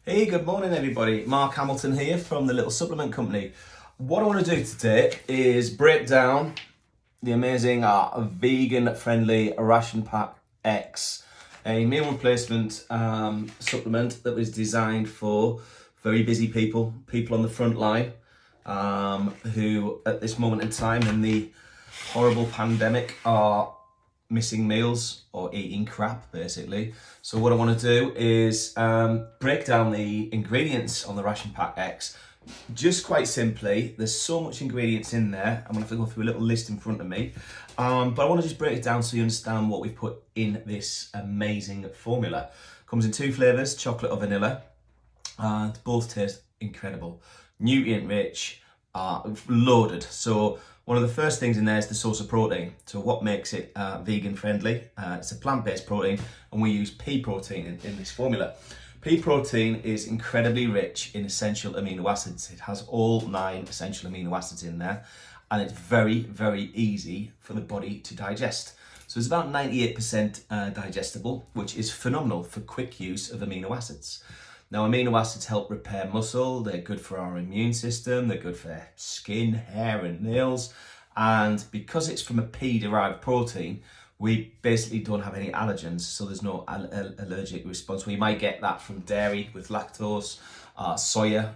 Hey, good morning everybody. Mark Hamilton here from the Little Supplement Company. What I want to do today is break down the amazing vegan-friendly Ration Pack X, a meal replacement supplement that was designed for very busy people on the front line, who at this moment in time in the horrible pandemic are missing meals or eating crap, basically. So what I want to do is break down the ingredients on the Ration Pack X. Just quite simply, there's so much ingredients in there. I'm going to have to go through a little list in front of me. But I want to just break it down so you understand what we've put in this amazing formula. Comes in two flavours, chocolate or vanilla. Both taste incredible. Nutrient rich, loaded. So one of the first things in there is the source of protein. So what makes it vegan friendly? It's a plant-based protein, and we use pea protein in this formula. Pea protein is incredibly rich in essential amino acids. It has all 9 essential amino acids in there, and it's very, very easy for the body to digest. So it's about 98% digestible, which is phenomenal for quick use of amino acids. Now, amino acids help repair muscle, they're good for our immune system, they're good for skin, hair and nails. And because it's from a pea-derived protein, we basically don't have any allergens, so there's no allergic response. We might get that from dairy with lactose, soya,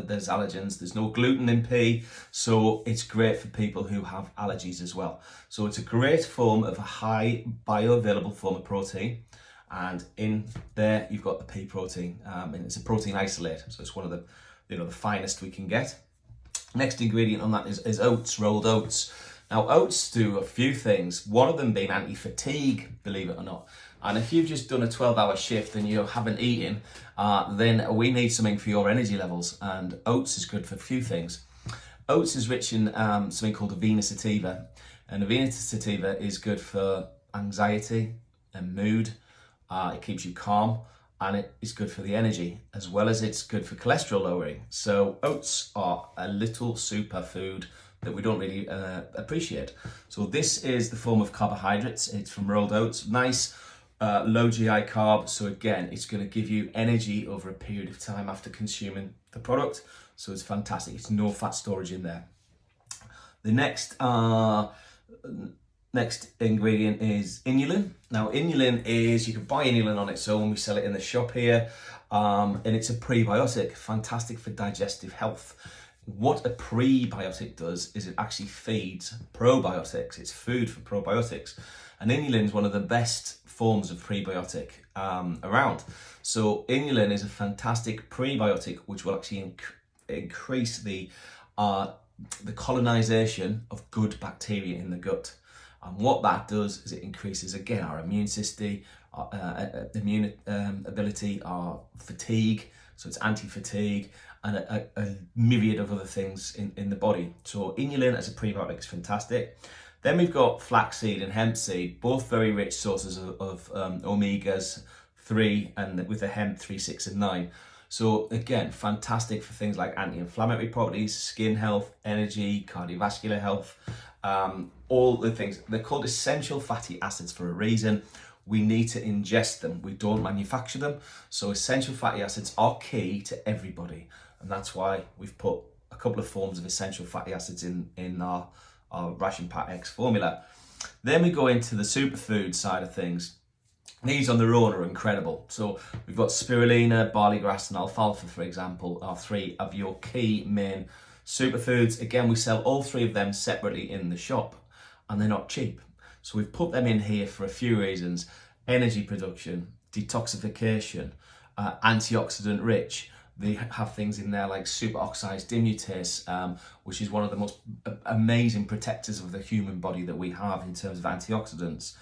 there's allergens, there's no gluten in pea, so it's great for people who have allergies as well. So it's a great form of a high bioavailable form of protein. And in there you've got the pea protein, and it's a protein isolate, so it's one of the finest we can get. Next ingredient on that is oats, rolled oats. Now oats do a few things, one of them being anti-fatigue, believe it or not. And if you've just done a 12-hour shift and you haven't eaten, then we need something for your energy levels, and oats is good for a few things. Oats is rich in something called avena sativa, and avena sativa is good for anxiety and mood. It keeps you calm, and it is good for the energy, as well as it's good for cholesterol lowering. So oats are a little superfood that we don't really appreciate. So this is the form of carbohydrates. It's from rolled oats, nice low GI carb. So again, it's going to give you energy over a period of time after consuming the product. So it's fantastic. It's no fat storage in there. The next ingredient is inulin. Now inulin is, you can buy inulin on its own, we sell it in the shop here, and it's a prebiotic, fantastic for digestive health. What a prebiotic does is it actually feeds probiotics, it's food for probiotics, and inulin is one of the best forms of prebiotic around. So inulin is a fantastic prebiotic which will actually increase the colonization of good bacteria in the gut. And what that does is it increases, again, our immune system, our immune ability, our fatigue, so it's anti-fatigue, and a myriad of other things in the body. So inulin as a prebiotic is fantastic. Then we've got flaxseed and hemp seed, both very rich sources of omegas 3, and with the hemp 3, 6 and 9. So again, fantastic for things like anti-inflammatory properties, skin health, energy, cardiovascular health, all the things. They're called essential fatty acids for a reason. We need to ingest them. We don't manufacture them. So essential fatty acids are key to everybody. And that's why we've put a couple of forms of essential fatty acids in our Ration Pack X formula. Then we go into the superfood side of things. These on their own are incredible. So we've got spirulina, barley grass and alfalfa, for example, are 3 of your key main superfoods. Again, we sell all 3 of them separately in the shop, and they're not cheap. So we've put them in here for a few reasons: energy production, detoxification, antioxidant rich. They have things in there like superoxide dismutase, which is one of the most amazing protectors of the human body that we have in terms of antioxidants.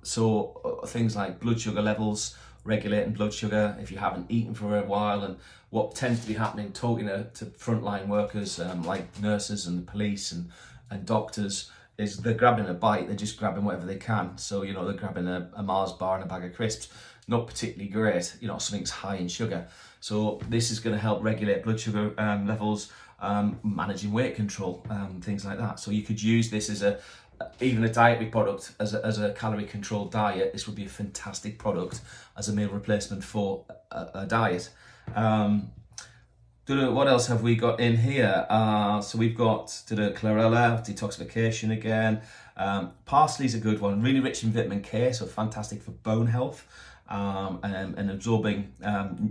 So things like blood sugar levels, regulating blood sugar if you haven't eaten for a while. And what tends to be happening, talking to frontline workers like nurses and the police and doctors, is they're grabbing a bite, they're just grabbing whatever they can. So, they're grabbing a Mars bar and a bag of crisps. Not particularly great, something's high in sugar. So this is going to help regulate blood sugar levels, managing weight control, things like that. So you could use this as even a dietary product as a calorie controlled diet, this would be a fantastic product as a meal replacement for a diet. What else have we got in here? So we've got chlorella, detoxification again. Parsley's a good one, really rich in vitamin K, so fantastic for bone health, and absorbing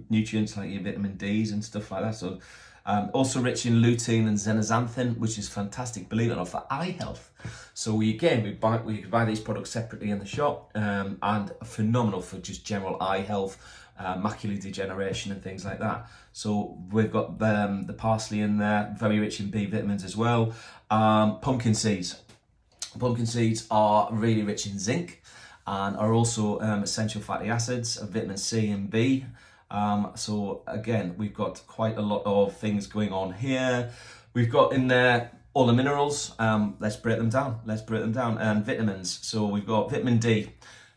nutrients like your vitamin D's and stuff like that. So also rich in lutein and zeaxanthin, which is fantastic, believe it or not, for eye health. So we could buy these products separately in the shop, and phenomenal for just general eye health, macular degeneration and things like that. So we've got the parsley in there, very rich in B vitamins as well. Pumpkin seeds. Pumpkin seeds are really rich in zinc and are also essential fatty acids of vitamin C and B. So again, we've got quite a lot of things going on here. We've got in there all the minerals. Let's break them down. And vitamins. So we've got vitamin D.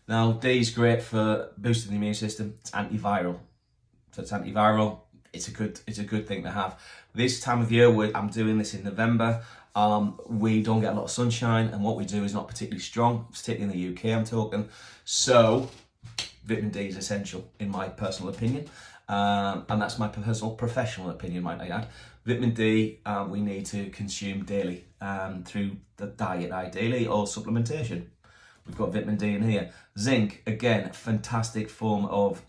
Now, D is great for boosting the immune system. It's antiviral. It's a good thing to have. This time of year, I'm doing this in November. We don't get a lot of sunshine, and what we do is not particularly strong, particularly in the UK, I'm talking. So vitamin D is essential, in my personal opinion, and that's my personal professional opinion, might I add. Vitamin D we need to consume daily through the diet, ideally, or supplementation. We've got vitamin D in here. Zinc, again, fantastic form of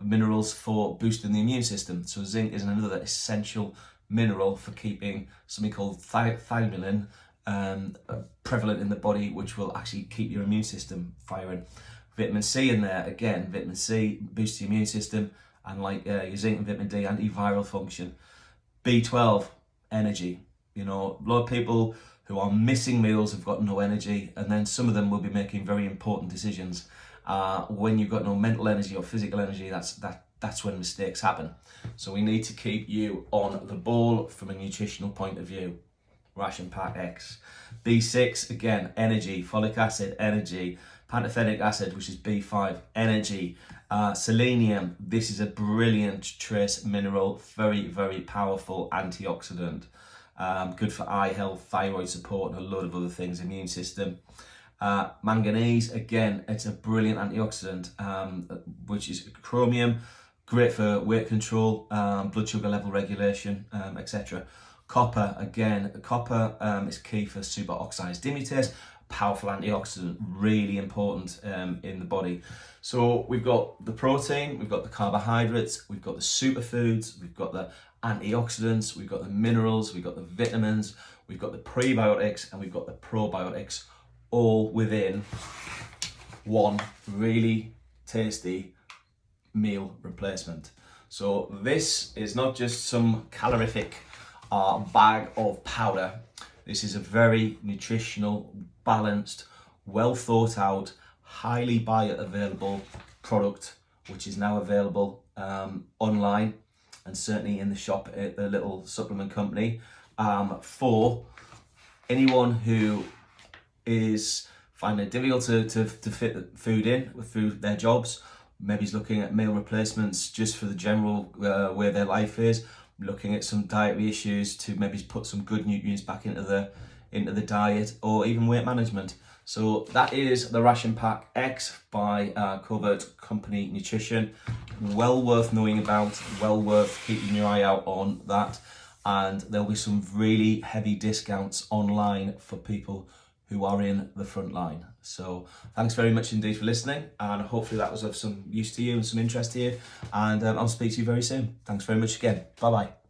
minerals for boosting the immune system. So zinc is another essential mineral for keeping something called thymine prevalent in the body, which will actually keep your immune system firing. Vitamin C in there, again, vitamin C boosts the immune system, and like your zinc and vitamin D, antiviral function. B12, energy. You know, a lot of people who are missing meals have got no energy, and then some of them will be making very important decisions. When you've got no mental energy or physical energy, that's when mistakes happen. So we need to keep you on the ball from a nutritional point of view. Ration Pack X. B6, again, energy. Folic acid, energy. Pantothenic acid, which is B5, energy. Selenium, this is a brilliant trace mineral, very, very powerful antioxidant. Good for eye health, thyroid support, and a load of other things, immune system. Manganese, again, it's a brilliant antioxidant, which is chromium, great for weight control, blood sugar level regulation, etc. Copper, again, is key for superoxide dismutase, powerful antioxidant, really important in the body. So we've got the protein, we've got the carbohydrates, we've got the superfoods, we've got the antioxidants, we've got the minerals, we've got the vitamins, we've got the prebiotics, and we've got the probiotics, all within one really tasty meal replacement. So this is not just some calorific bag of powder. This is a very nutritional, balanced, well thought out, highly bioavailable product, which is now available online and certainly in the shop at the little supplement company, for anyone who is finding it difficult to fit the food in through their jobs. Maybe he's looking at meal replacements just for the general where their life is, looking at some dietary issues to maybe put some good nutrients back into the diet, or even weight management. So that is the Ration Pack X by Covert Company Nutrition. Well worth knowing about, well worth keeping your eye out on that. And there'll be some really heavy discounts online for people who are in the front line. So thanks very much indeed for listening, and hopefully that was of some use to you and some interest to you. And I'll speak to you very soon. Thanks very much again. Bye bye.